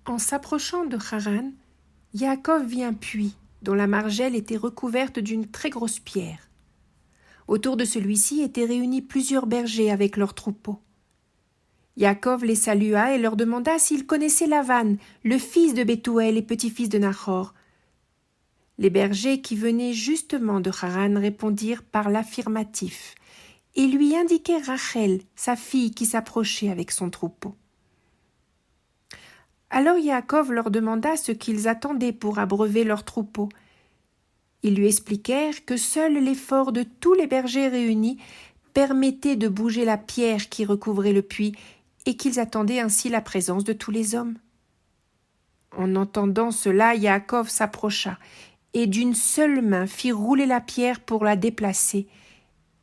En s'approchant de Haran, Yaakov vit un puits dont la margelle était recouverte d'une très grosse pierre. Autour de celui-ci étaient réunis plusieurs bergers avec leurs troupeaux. Yaakov les salua et leur demanda s'ils connaissaient Lavan, le fils de Bethuel et petit-fils de Nahor. Les bergers qui venaient justement de Haran répondirent par l'affirmatif et lui indiquèrent Rachel, sa fille, qui s'approchait avec son troupeau. Alors Yaakov leur demanda ce qu'ils attendaient pour abreuver leurs troupeaux. Ils lui expliquèrent que seul l'effort de tous les bergers réunis permettait de bouger la pierre qui recouvrait le puits et qu'ils attendaient ainsi la présence de tous les hommes. En entendant cela, Yaakov s'approcha et d'une seule main fit rouler la pierre pour la déplacer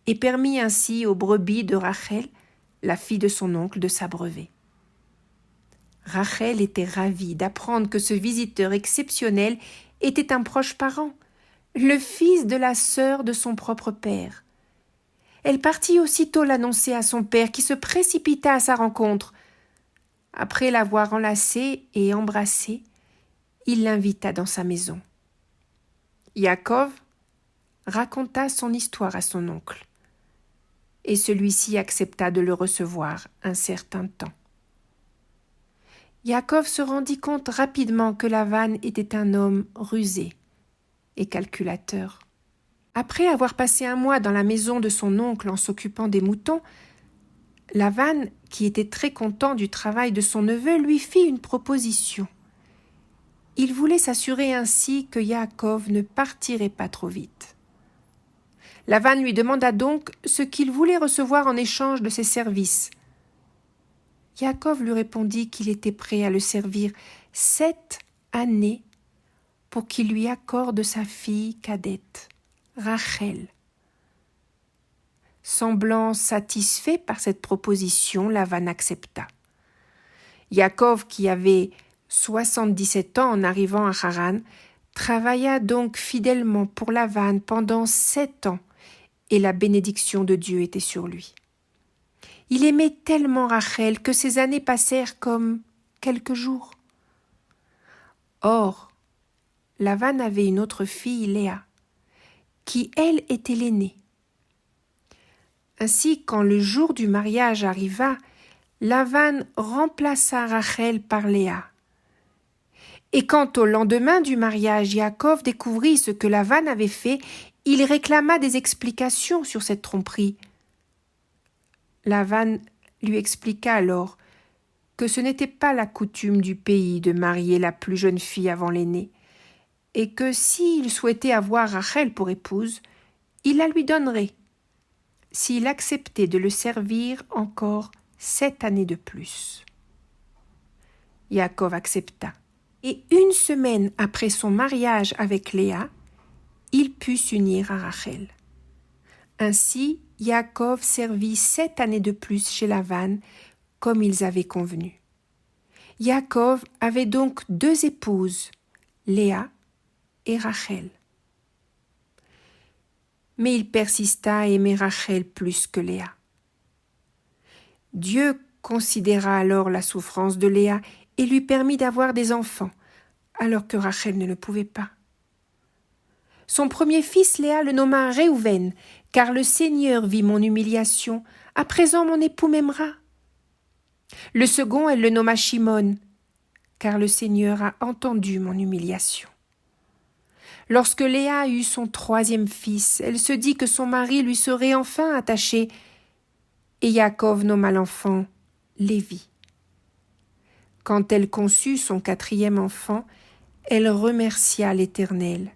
et permit ainsi aux brebis de Rachel, la fille de son oncle, de s'abreuver. Rachel était ravie d'apprendre que ce visiteur exceptionnel était un proche parent, le fils de la sœur de son propre père. Elle partit aussitôt l'annoncer à son père qui se précipita à sa rencontre. Après l'avoir enlacé et embrassé, il l'invita dans sa maison. Yaakov raconta son histoire à son oncle, et celui-ci accepta de le recevoir un certain temps. Yaakov se rendit compte rapidement que Lavan était un homme rusé et calculateur. Après avoir passé un mois dans la maison de son oncle en s'occupant des moutons, Lavan, qui était très content du travail de son neveu, lui fit une proposition. Il voulait s'assurer ainsi que Yaakov ne partirait pas trop vite. Lavan lui demanda donc ce qu'il voulait recevoir en échange de ses services. Yaakov lui répondit qu'il était prêt à le servir 7 années pour qu'il lui accorde sa fille cadette, Rachel. Semblant satisfait par cette proposition, Lavan accepta. Yaakov, qui avait 77 ans en arrivant à Haran, travailla donc fidèlement pour Lavan pendant 7 ans, et la bénédiction de Dieu était sur lui. Il aimait tellement Rachel que ces années passèrent comme quelques jours. Or, Lavan avait une autre fille, Léa, qui, elle, était l'aînée. Ainsi, quand le jour du mariage arriva, Lavan remplaça Rachel par Léa. Et quand au lendemain du mariage, Yaakov découvrit ce que Lavan avait fait, il réclama des explications sur cette tromperie. Lavan lui expliqua alors que ce n'était pas la coutume du pays de marier la plus jeune fille avant l'aînée, et que s'il souhaitait avoir Rachel pour épouse, il la lui donnerait, s'il acceptait de le servir encore 7 années de plus. Yaakov accepta, et 1 semaine après son mariage avec Léa, il put s'unir à Rachel. Ainsi, Yaakov servit 7 années de plus chez Lavan, comme ils avaient convenu. Yaakov avait donc 2 épouses, Léa et Rachel. Mais il persista à aimer Rachel plus que Léa. Dieu considéra alors la souffrance de Léa et lui permit d'avoir des enfants, alors que Rachel ne le pouvait pas. Son premier fils, Léa, le nomma Réhouven, car le Seigneur vit mon humiliation. À présent, mon époux m'aimera. Le second, elle le nomma Shimon, car le Seigneur a entendu mon humiliation. Lorsque Léa eut son 3e fils, elle se dit que son mari lui serait enfin attaché, et Yaakov nomma l'enfant Lévi. Quand elle conçut son 4e enfant, elle remercia l'Éternel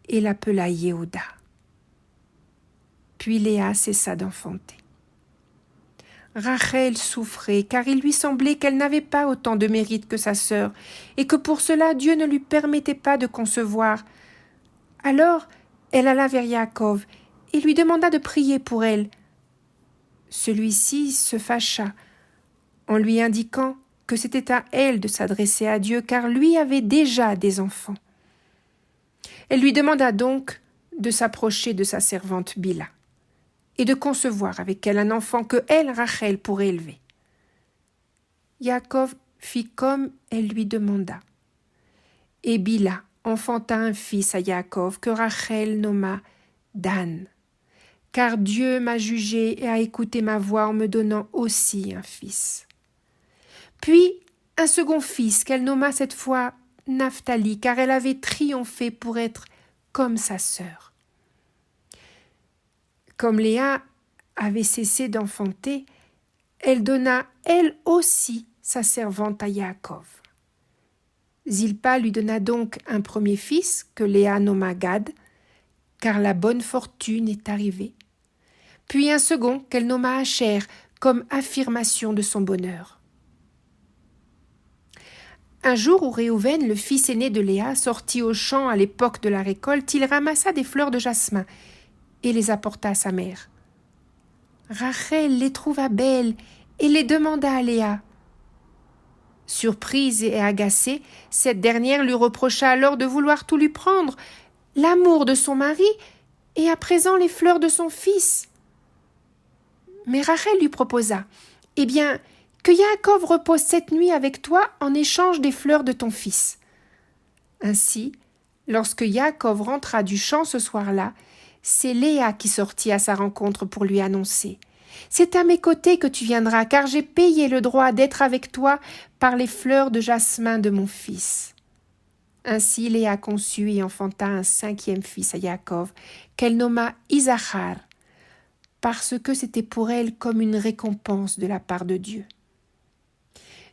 et l'appela Yehuda. Puis Léa cessa d'enfanter. Rachel souffrait, car il lui semblait qu'elle n'avait pas autant de mérite que sa sœur, et que pour cela Dieu ne lui permettait pas de concevoir. Alors elle alla vers Yaakov et lui demanda de prier pour elle. Celui-ci se fâcha en lui indiquant que c'était à elle de s'adresser à Dieu, car lui avait déjà des enfants. Elle lui demanda donc de s'approcher de sa servante Bila et de concevoir avec elle un enfant que elle, Rachel, pourrait élever. Yaakov fit comme elle lui demanda. Et Bila enfanta un fils à Yaakov que Rachel nomma Dan, car Dieu m'a jugé et a écouté ma voix en me donnant aussi un fils. Puis un second fils qu'elle nomma cette fois Naphtali, car elle avait triomphé pour être comme sa sœur. Comme Léa avait cessé d'enfanter, elle donna elle aussi sa servante à Yaakov. Zilpa lui donna donc un premier fils que Léa nomma Gad, car la bonne fortune est arrivée, puis un second qu'elle nomma Asher comme affirmation de son bonheur. Un jour où Réhouven, le fils aîné de Léa, sortit au champ à l'époque de la récolte, il ramassa des fleurs de jasmin et les apporta à sa mère. Rachel les trouva belles et les demanda à Léa. Surprise et agacée, cette dernière lui reprocha alors de vouloir tout lui prendre, l'amour de son mari et à présent les fleurs de son fils. Mais Rachel lui proposa « Eh bien, que Yaakov repose cette nuit avec toi en échange des fleurs de ton fils. » Ainsi, lorsque Yaakov rentra du champ ce soir-là, c'est Léa qui sortit à sa rencontre pour lui annoncer « C'est à mes côtés que tu viendras, car j'ai payé le droit d'être avec toi par les fleurs de jasmin de mon fils. » Ainsi Léa conçut et enfanta un 5e fils à Yaakov, qu'elle nomma Isachar, parce que c'était pour elle comme une récompense de la part de Dieu.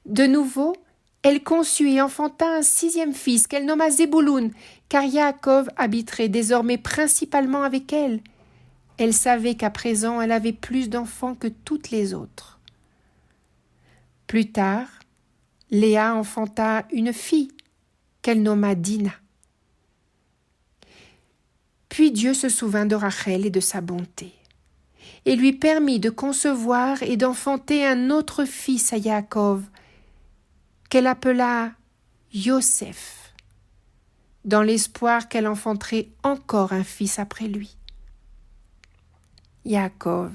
De nouveau, elle conçut et enfanta un 6e fils qu'elle nomma Zébouloun, car Yaakov habiterait désormais principalement avec elle. Elle savait qu'à présent elle avait plus d'enfants que toutes les autres. Plus tard, Léa enfanta une fille qu'elle nomma Dina. Puis Dieu se souvint de Rachel et de sa bonté, et lui permit de concevoir et d'enfanter un autre fils à Yaakov, qu'elle appela Yosef, dans l'espoir qu'elle enfanterait encore un fils après lui. Yaakov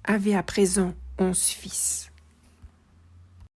avait à présent 11 fils.